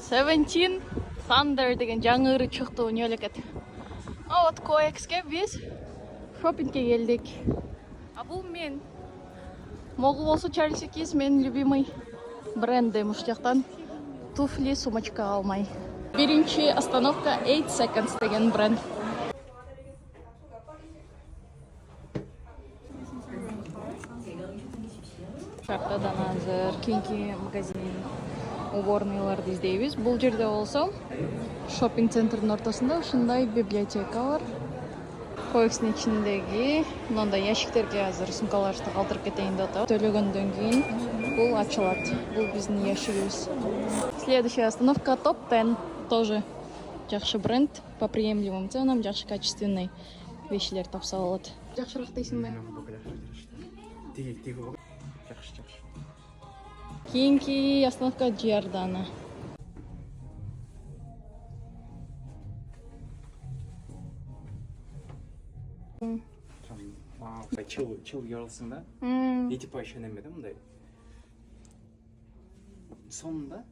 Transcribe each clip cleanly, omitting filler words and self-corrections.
17 Thunder деген жаңы ыры чықты өнелeket. Вот Коэкске біз шопингке келдік. А бұл мен. Могу болса Чарльз Кис мен любимый бренді мұштақтан туфли сумочка алмай. Бірінші остановка 8 Seconds деген бренд. Шартадан азыр кеңки магазин уборныйларды издейбиз. Бул жерде болсо шопинг центрдин ортосунда ушундай библиотека бар. Коэкстин ичиндеги мындай ящиктерге азыр сумкаларды калтырып кетейин деп атам. Төлөгөндөн кийин бул ачылат. Бул биздин ящигибиз. Следующая остановка Top 10. Тоже жакшы бренд по приемлемым ценам, жакшы качественный вещилер тапса болот. Жакшыраак дейсиңби? Жакшы. Кийинки остановка Giordano. Чыл girlсың да? Типа еще немеде мындай. Сонунда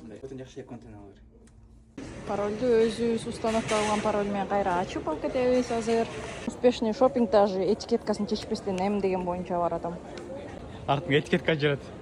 мындай өтө жакшы контент алыр. Паролду өзүбүз установка кылган пароль менен кайра ачып алып кетебиз азыр. Успешный шопинг даже этикеткасын чечпестен эм деген боюнча баратам. Артыңа этикетка жүрөт.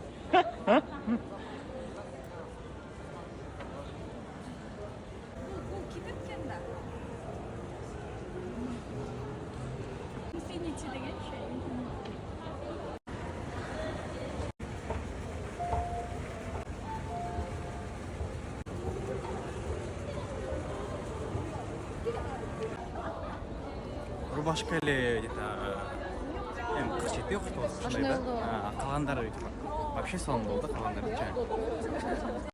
Рубашка или где-то 47 что-то. Калгандары Вообще сон болды, калгандары.